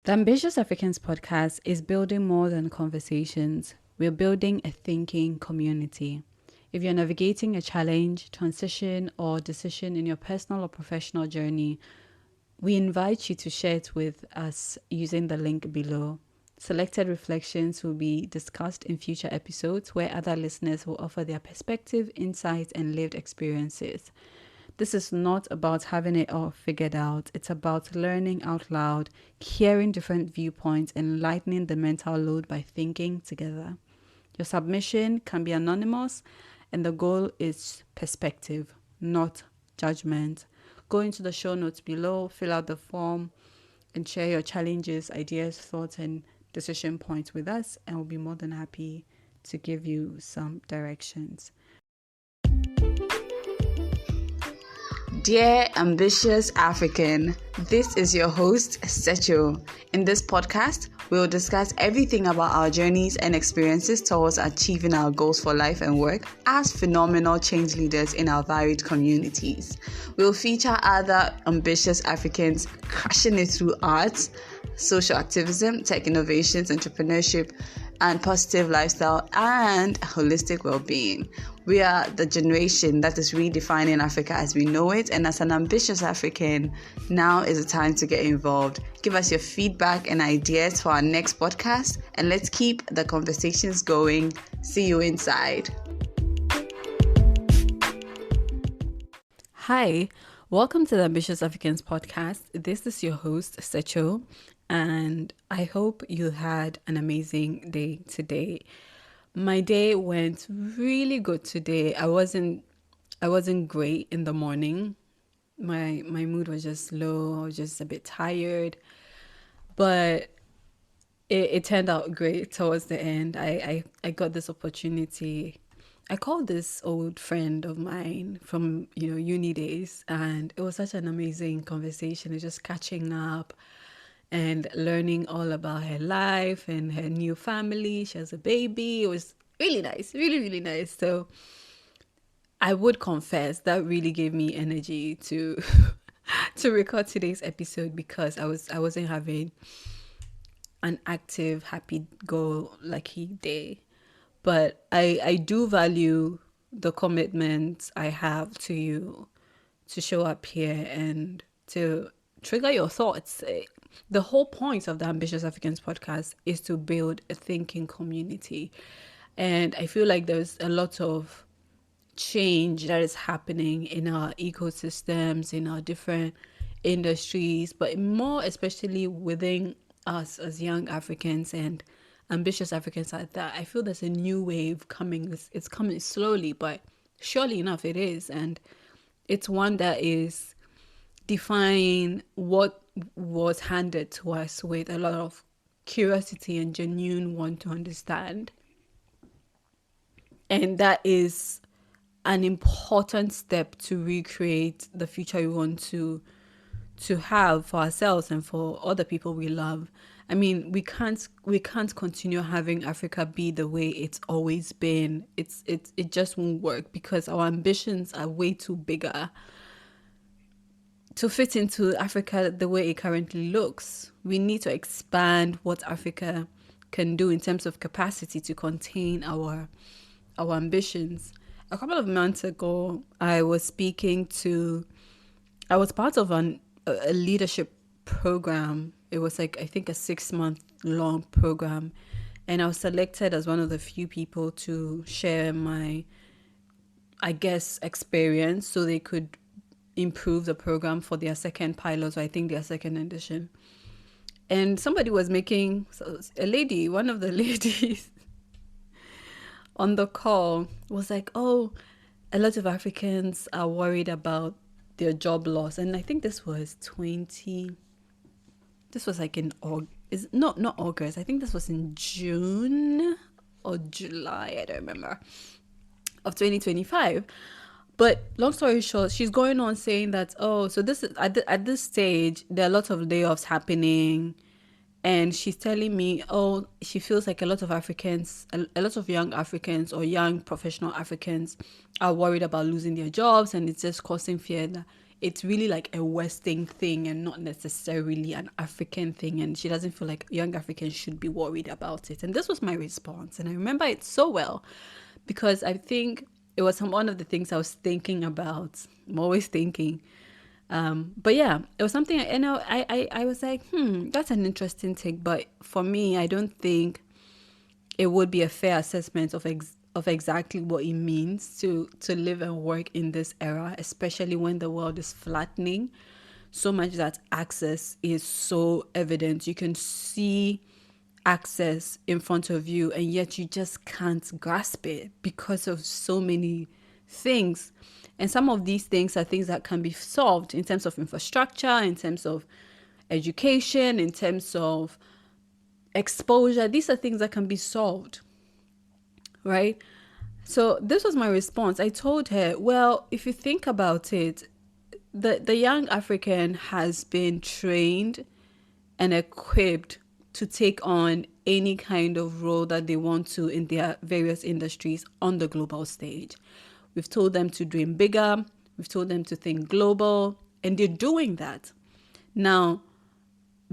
The Ambitious Africans podcast is building more than conversations. We're building a thinking community. If you're navigating a challenge, transition, or decision in your personal or professional journey, we invite you to share it with us using the link below. Selected reflections will be discussed in future episodes where other listeners will offer their perspective, insights, and lived experiences. This is not about having it all figured out. It's about learning out loud, hearing different viewpoints, and lightening the mental load by thinking together. Your submission can be anonymous, and the goal is perspective, not judgment. Go into the show notes below, fill out the form, and share your challenges, ideas, thoughts, and decision points with us, and we'll be more than happy to give you some directions. Dear ambitious African, this is your host, Secho. In this podcast, we will discuss everything about our journeys and experiences towards achieving our goals for life and work as phenomenal change leaders in our varied communities. We will feature other ambitious Africans crushing it through arts, social activism, tech innovations, entrepreneurship, and positive lifestyle and holistic well-being. We are the generation that is redefining Africa as we know it, and as an ambitious African, now is the time to get involved. Give us your feedback and ideas for our next podcast, and let's keep the conversations going. See you inside. Hi, welcome to the Ambitious Africans podcast. This is your host, Secho, and I hope you had an amazing day today. My day went really good today. I wasn't great in the morning. My mood was just low. I was just a bit tired, but it turned out great towards the end. I got this opportunity. I called this old friend of mine from uni days, and it was such an amazing conversation. It's just catching up and learning all about her life and her new family. She has a baby. It was really nice, really, really nice. So I would confess that really gave me energy to to record today's episode, because I wasn't having an active, happy-go-lucky day. But I do value the commitment I have to you to show up here and to trigger your thoughts. The whole point of the Ambitious Africans podcast is to build a thinking community. And I feel like there's a lot of change that is happening in our ecosystems, in our different industries, but more especially within us as young Africans and ambitious Africans at that. I feel there's a new wave coming. It's coming slowly, but surely enough it is. And it's one that is defying what was handed to us with a lot of curiosity and genuine want to understand. And that is an important step to recreate the future we want to have for ourselves and for other people we love. I mean, we can't continue having Africa be the way it's always been. It just won't work, because our ambitions are way too bigger to fit into Africa the way it currently looks. We need to expand what Africa can do in terms of capacity to contain our ambitions. A couple of months ago, I was part of a leadership program. It was like, I think, a 6-month long program. And I was selected as one of the few people to share my, experience so they could improve the program for their second pilot, or I think their second edition. And somebody was making, one of the ladies on the call was like, oh, a lot of Africans are worried about their job loss. And I think this was like in not August. I think this was in June or July, I don't remember, of 2025. But long story short, she's going on saying that, so this is at this stage, there are a lot of layoffs happening. And she's telling me, she feels like a lot of young Africans or young professional Africans are worried about losing their jobs, and it's just causing fear that it's really like a Western thing and not necessarily an African thing. And she doesn't feel like young Africans should be worried about it. And this was my response. And I remember it so well because I think it was one of the things I was thinking about. I'm always thinking. But yeah, it was something, I was like, that's an interesting take. But for me, I don't think it would be a fair assessment of exactly what it means to live and work in this era, especially when the world is flattening so much that access is so evident. You can see access in front of you, and yet you just can't grasp it because of so many things. And some of these things are things that can be solved in terms of infrastructure, in terms of education, in terms of exposure. These are things that can be solved, right? So this was my response. I told her, well, if you think about it, the young African has been trained and equipped to take on any kind of role that they want to in their various industries on the global stage. We've told them to dream bigger, we've told them to think global, and they're doing that. Now,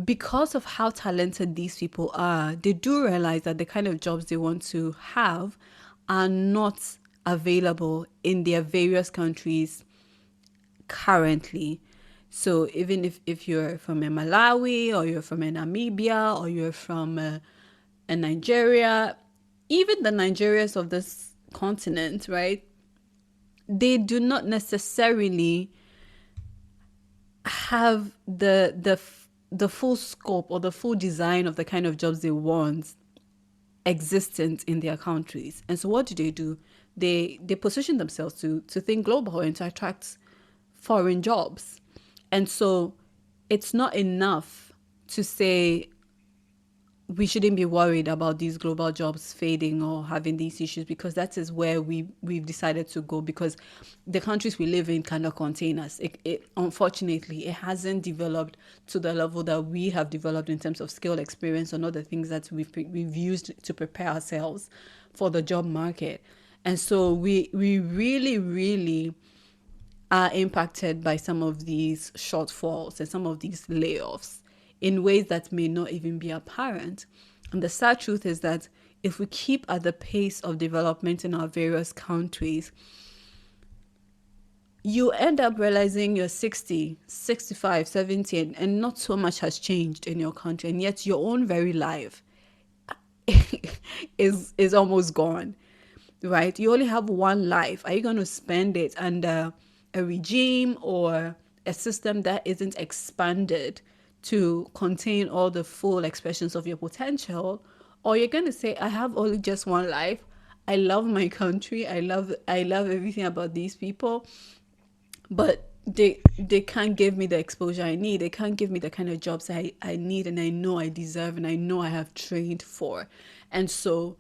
because of how talented these people are, they do realize that the kind of jobs they want to have are not available in their various countries currently. So even if you're from a Malawi, or you're from a Namibia, or you're from a Nigeria, even the Nigerias of this continent, right? They do not necessarily have the full scope or the full design of the kind of jobs they want existent in their countries. And so what do? They position themselves to think global and to attract foreign jobs. And so it's not enough to say we shouldn't be worried about these global jobs fading or having these issues, because that is where we've decided to go, because the countries we live in cannot contain us. Unfortunately, it hasn't developed to the level that we have developed in terms of skill, experience, and other things that we've used to prepare ourselves for the job market. And so we really, really are impacted by some of these shortfalls and some of these layoffs in ways that may not even be apparent. And the sad truth is that if we keep at the pace of development in our various countries, you end up realizing you're 60, 65, 70, and not so much has changed in your country. And yet your own very life is almost gone, right? You only have one life. Are you going to spend it under a regime or a system that isn't expanded to contain all the full expressions of your potential? Or you're going to say, I have only just one life. I love my country. I love everything about these people, but they can't give me the exposure I need. They can't give me the kind of jobs I need and I know I deserve and I know I have trained for. And so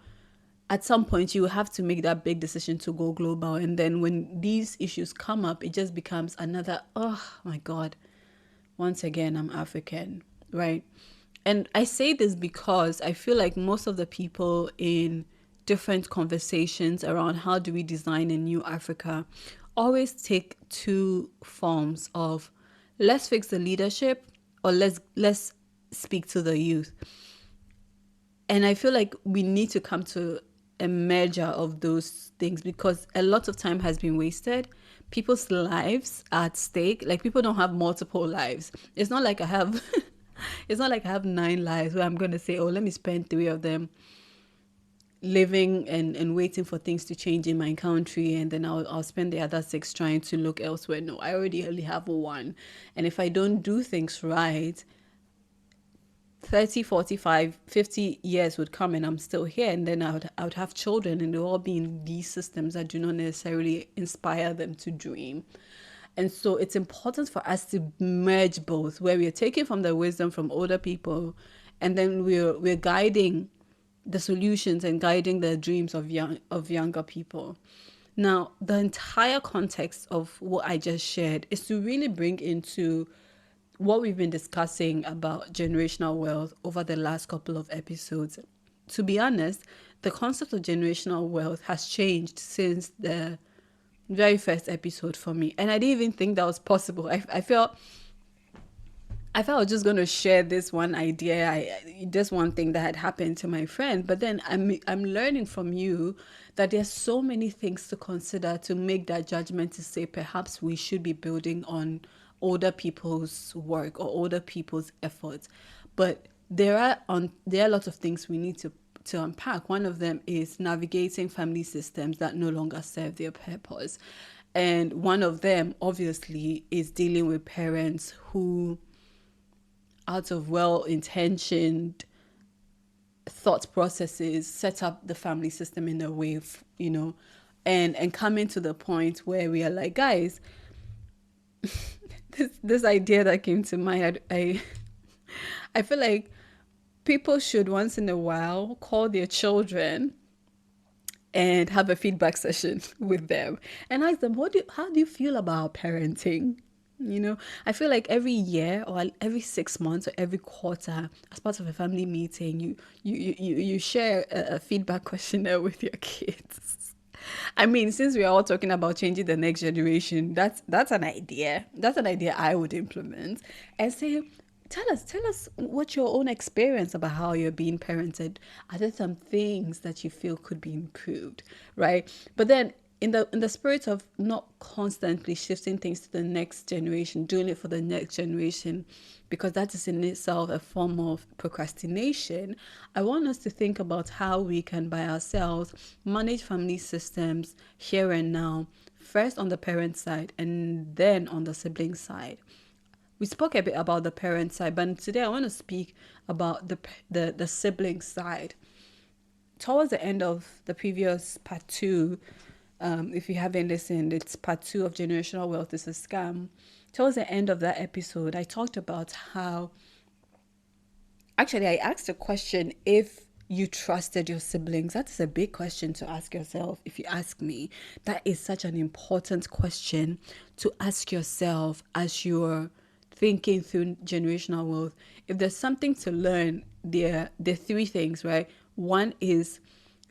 at some point you have to make that big decision to go global. And then when these issues come up, it just becomes another, oh my God, once again, I'm African, right? And I say this because I feel like most of the people in different conversations around how do we design a new Africa always take two forms of let's fix the leadership or let's speak to the youth. And I feel like we need to come to a merger of those things, because a lot of time has been wasted. People's lives are at stake. Like, people don't have multiple lives. It's not like I have it's not like I have 9 lives where I'm going to say, oh, let me spend 3 of them living and waiting for things to change in my country, and then I'll spend the other 6 trying to look elsewhere. No, I already only have one. And if I don't do things right, 30, 45, 50 years would come and I'm still here, and then I would have children, and they'll all be in these systems that do not necessarily inspire them to dream. And so it's important for us to merge both, where we are taking from the wisdom from older people, and then we're guiding the solutions and guiding the dreams of younger people. Now, the entire context of what I just shared is to really bring into what we've been discussing about generational wealth over the last couple of episodes. To be honest, the concept of generational wealth has changed since the Very first episode for me. And I didn't even think that was possible. I felt I was just going to share this one idea, this one thing that had happened to my friend. But then I'm learning from you that there's so many things to consider to make that judgment to say perhaps we should be building on older people's work or older people's efforts. But there are lots of things we need to unpack. One of them is navigating family systems that no longer serve their purpose. And one of them, obviously, is dealing with parents who, out of well-intentioned thought processes, set up the family system in a way, and coming to the point where we are like, guys, this idea that came to mind, I feel like people should once in a while call their children and have a feedback session with them and ask them, how do you feel about parenting? I feel like every year or every 6 months or every quarter, as part of a family meeting, you share a feedback questionnaire with your kids. I mean, since we are all talking about changing the next generation, that's an idea. That's an idea I would implement and say, tell us what's your own experience about how you're being parented. Are there some things that you feel could be improved, right? But then in the spirit of not constantly shifting things to the next generation, doing it for the next generation, because that is in itself a form of procrastination, I want us to think about how we can by ourselves manage family systems here and now, first on the parent side and then on the sibling side. We spoke a bit about the parent side, but today I want to speak about the sibling side. Towards the end of the previous part two, if you haven't listened, it's part two of Generational Wealth is a Scam. Towards the end of that episode, I talked about how, actually, I asked a question: if you trusted your siblings. That is a big question to ask yourself. If you ask me, that is such an important question to ask yourself as you're thinking through generational wealth. If there's something to learn, there are three things, right? One is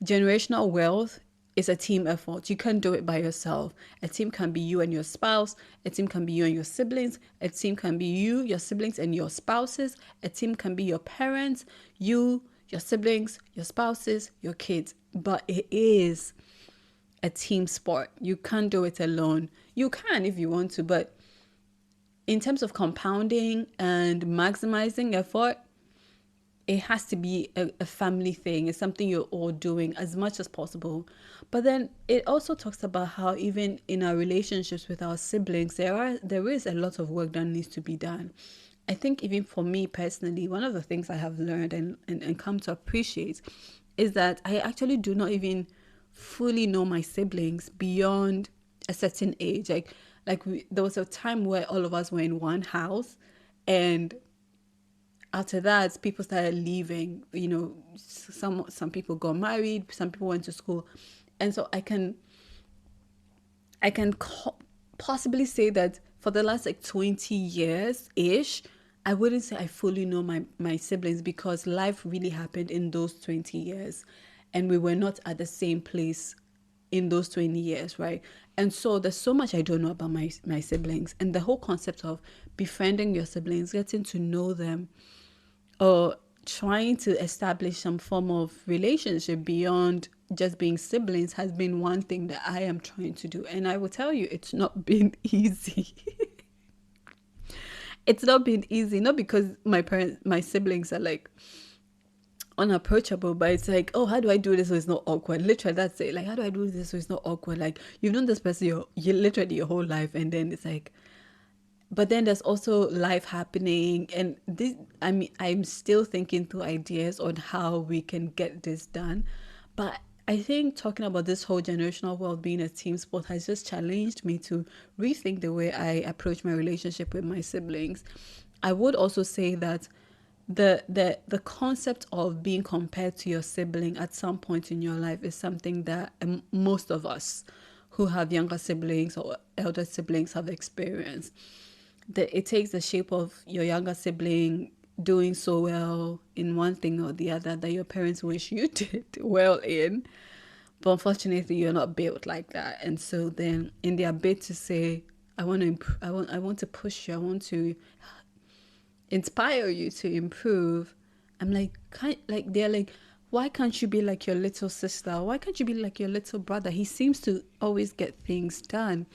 generational wealth is a team effort. You can't do it by yourself. A team can be you and your spouse. A team can be you and your siblings. A team can be you, your siblings, and your spouses. A team can be your parents, you, your siblings, your spouses, your kids. But it is a team sport. You can't do it alone. You can if you want to, but in terms of compounding and maximizing effort, it has to be a family thing. It's something you're all doing as much as possible. But then it also talks about how even in our relationships with our siblings, there is a lot of work that needs to be done. I think even for me personally, one of the things I have learned and come to appreciate is that I actually do not even fully know my siblings beyond a certain age. There was a time where all of us were in one house, and after that people started leaving. Some people got married, some people went to school, and so I can possibly say that for the last 20 years ish, I wouldn't say I fully know my siblings, because life really happened in those 20 years and we were not at the same place in those 20 years, right? And so there's so much I don't know about my siblings, and the whole concept of befriending your siblings, getting to know them, or trying to establish some form of relationship beyond just being siblings has been one thing that I am trying to do. And I will tell you, it's not been easy. It's not been easy, not because my siblings are like unapproachable, but it's like, oh, how do I do this so it's not awkward? Literally, that's it. Like, how do I do this so it's not awkward? Like, you've known this person you literally your whole life, and then it's like, but then there's also life happening, and this, I mean, I'm still thinking through ideas on how we can get this done. But I think talking about this whole generational world being a team sport has just challenged me to rethink the way I approach my relationship with my siblings. I would also say that the concept of being compared to your sibling at some point in your life is something that most of us who have younger siblings or elder siblings have experienced. That it takes the shape of your younger sibling doing so well in one thing or the other that your parents wish you did well in. But unfortunately, you're not built like that. And so then, in their bid to say, I want to I want to push you. I want to inspire you to improve. I'm like, they're like, why can't you be like your little sister? Why can't you be like your little brother? He seems to always get things done.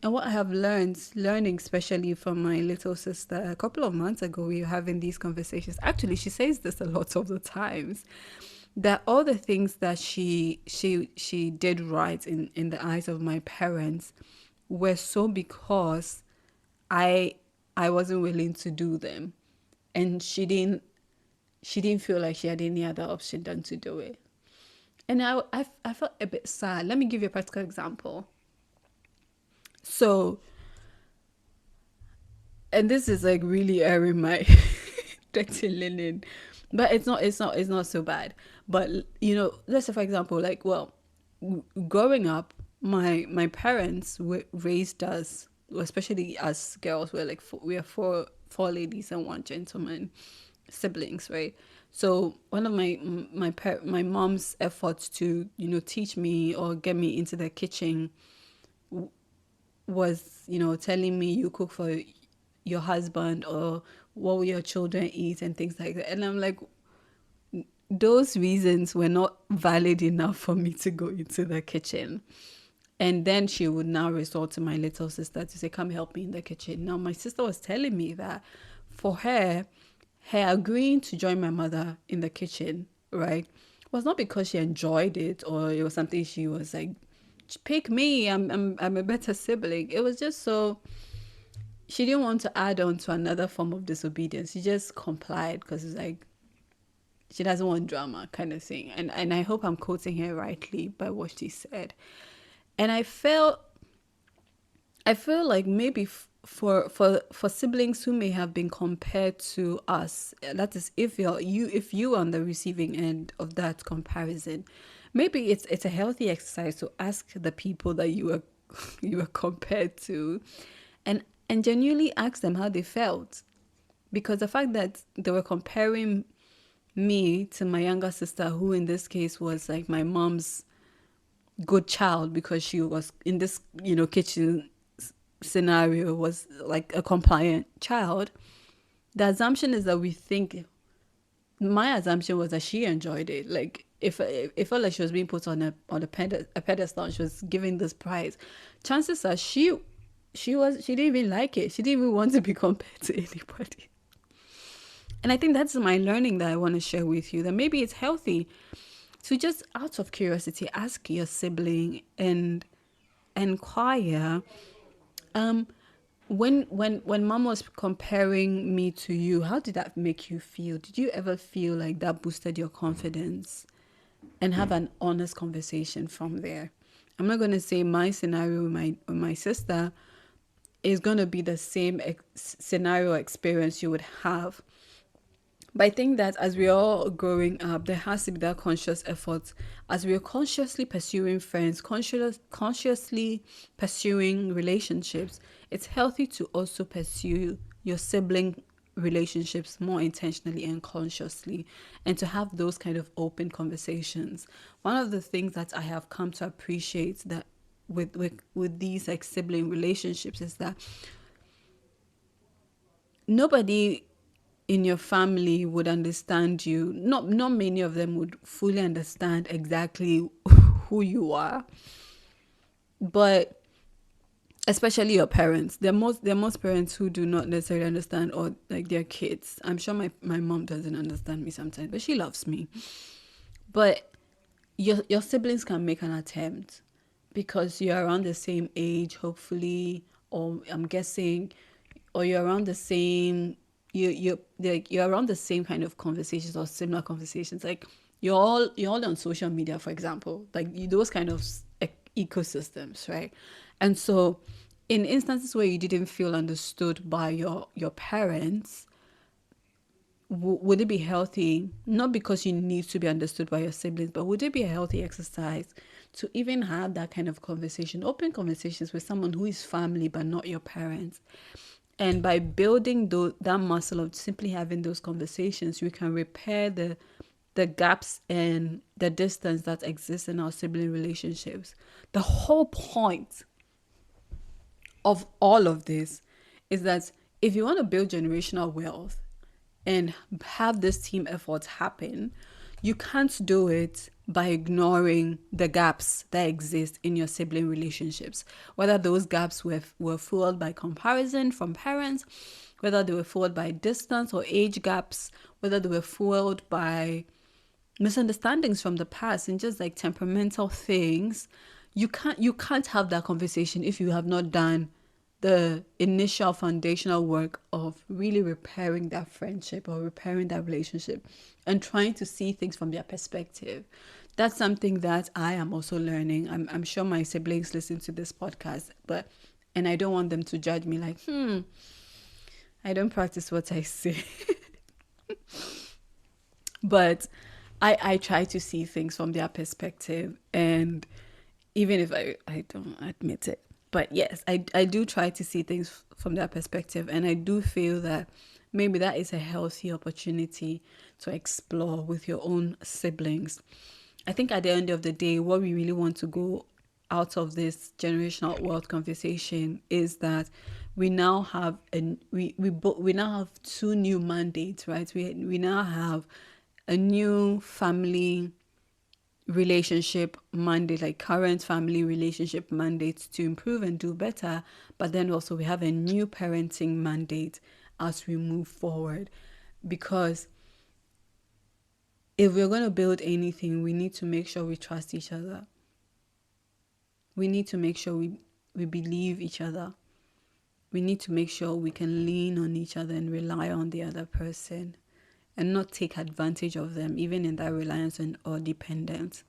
And what I have learning especially from my little sister, a couple of months ago, we were having these conversations. Actually, she says this a lot of the times, that all the things that she did right in the eyes of my parents were so because I I wasn't willing to do them, and she didn't feel like she had any other option than to do it. And I felt a bit sad. Let me give you a practical example. So, and this is like really airing my dirty linen, but it's not so bad. But let's say for example, like, well, growing up, my parents were raised us, especially as girls. We're like we are four ladies and one gentleman, siblings, right? So one of my mom's efforts to teach me or get me into the kitchen was telling me, you cook for your husband, or what will your children eat and things like that. And I'm like, those reasons were not valid enough for me to go into the kitchen. And then she would now resort to my little sister to say, come help me in the kitchen. Now, my sister was telling me that for her, her agreeing to join my mother in the kitchen, right, was not because she enjoyed it or it was something she was like, pick me, I'm a better sibling. It was just so she didn't want to add on to another form of disobedience. She just complied because it's like she doesn't want drama kind of thing. And I hope I'm quoting her rightly by what she said. And I feel like maybe for siblings who may have been compared to us, that is, if you are on the receiving end of that comparison, maybe it's a healthy exercise to ask the people that you were you were compared to, and genuinely ask them how they felt, because the fact that they were comparing me to my younger sister, who in this case was like my mom's good child because she was in this kitchen scenario, was like a compliant child. The assumption is that we think, my assumption was that she enjoyed it. Like if it felt like she was being put on a pedestal and she was given this prize, chances are she didn't even like it. She didn't even want to be compared to anybody. And I think that's my learning that I want to share with you, that maybe it's healthy to just out of curiosity ask your sibling and inquire, um when mom was comparing me to you, how did that make you feel? Did you ever feel like that boosted your confidence? And have an honest conversation from there. I'm not going to say my scenario with my sister is going to be the same scenario experience you would have. But I think that as we're all growing up, there has to be that conscious effort. As we're consciously pursuing friends, consciously pursuing relationships, it's healthy to also pursue your sibling relationships more intentionally and consciously, and to have those kind of open conversations. One of the things that I have come to appreciate that with these like sibling relationships is that nobody in your family would understand you. Not many of them would fully understand exactly who you are, but especially your parents. There are most parents who do not necessarily understand, or like their kids. I'm sure my mom doesn't understand me sometimes, but she loves me. But your siblings can make an attempt because you're around the same age, hopefully, or I'm guessing, or you're around the same, you're around the same kind of conversations or similar conversations. Like you're all on social media, for example, like those kind of ecosystems, right? And so, in instances where you didn't feel understood by your parents, would it be healthy, not because you need to be understood by your siblings, but would it be a healthy exercise to even have that kind of conversation, open conversations with someone who is family but not your parents? And by building that muscle of simply having those conversations, we can repair the gaps and the distance that exists in our sibling relationships. The whole point of all of this is that if you want to build generational wealth and have this team effort happen, you can't do it by ignoring the gaps that exist in your sibling relationships. Whether those gaps were fueled by comparison from parents, whether they were fueled by distance or age gaps, whether they were fueled by misunderstandings from the past and just like temperamental things, you can't have that conversation if you have not done the initial foundational work of really repairing that friendship or repairing that relationship and trying to see things from their perspective. That's something that I am also learning. I'm sure my siblings listen to this podcast, and I don't want them to judge me like, I don't practice what I say. But I try to see things from their perspective, and even if I don't admit it. But yes, I do try to see things from their perspective, and I do feel that maybe that is a healthy opportunity to explore with your own siblings. I think at the end of the day, what we really want to go out of this generational wealth conversation is that we now have we now have two new mandates, right? We now have a new family relationship mandate, like current family relationship mandates to improve and do better. But then also we have a new parenting mandate as we move forward. Because if we're going to build anything, we need to make sure we trust each other. We need to make sure we believe each other. We need to make sure we can lean on each other and rely on the other person and not take advantage of them, even in that reliance or dependence,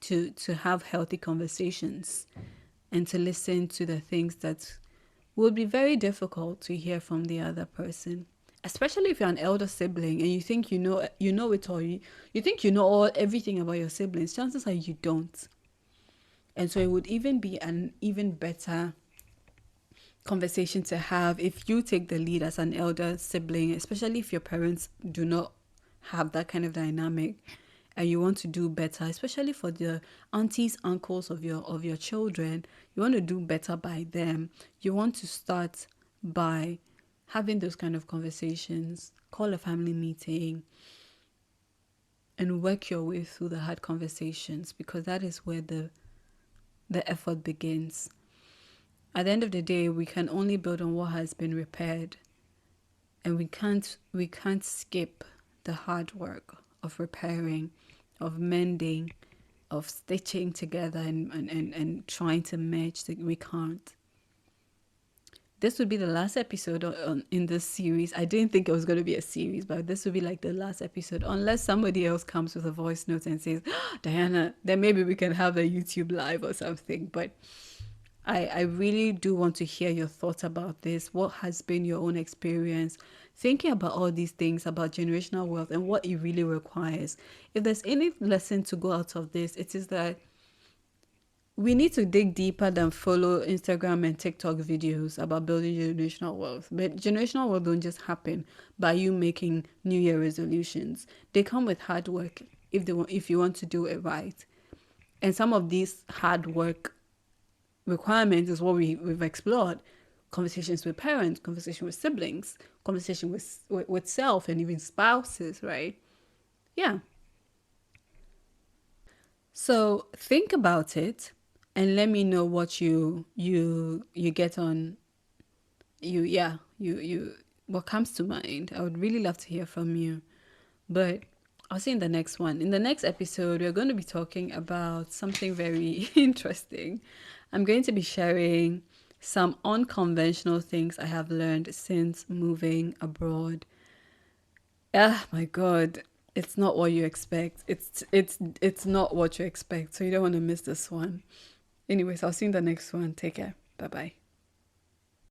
to have healthy conversations and to listen to the things that would be very difficult to hear from the other person. Especially if you're an elder sibling and you think you know it all, you think you know everything about your siblings. Chances are you don't. And so it would even be an even better conversation to have if you take the lead as an elder sibling, especially if your parents do not have that kind of dynamic and you want to do better, especially for the aunties, uncles of your children. You want to do better by them. You want to start by having those kind of conversations. Call a family meeting and work your way through the hard conversations, because that is where the effort begins. At the end of the day, we can only build on what has been repaired, and we can't skip the hard work of repairing, of mending, of stitching together and trying to match. We can't. This would be the last episode in this series. I didn't think it was going to be a series, but this would be like the last episode, unless somebody else comes with a voice note and says, Diana, then maybe we can have a YouTube live or something. But I really do want to hear your thoughts about this. What has been your own experience thinking about all these things about generational wealth and what it really requires? If there's any lesson to go out of this, it is that we need to dig deeper than follow Instagram and TikTok videos about building generational wealth. But generational wealth don't just happen by you making New Year resolutions. They come with hard work if you want to do it right. And some of these hard work requirements is what we've explored. Conversations with parents, conversation with siblings, conversation with self and even spouses, right? Yeah. So think about it and let me know what you get on you what comes to mind. I would really love to hear from you. But I'll see you in the next one. In the next episode, we're going to be talking about something very interesting. I'm going to be sharing some unconventional things I have learned since moving abroad. Ah, my God. It's not what you expect. It's not what you expect. So you don't want to miss this one. Anyways, I'll see you in the next one. Take care. Bye-bye.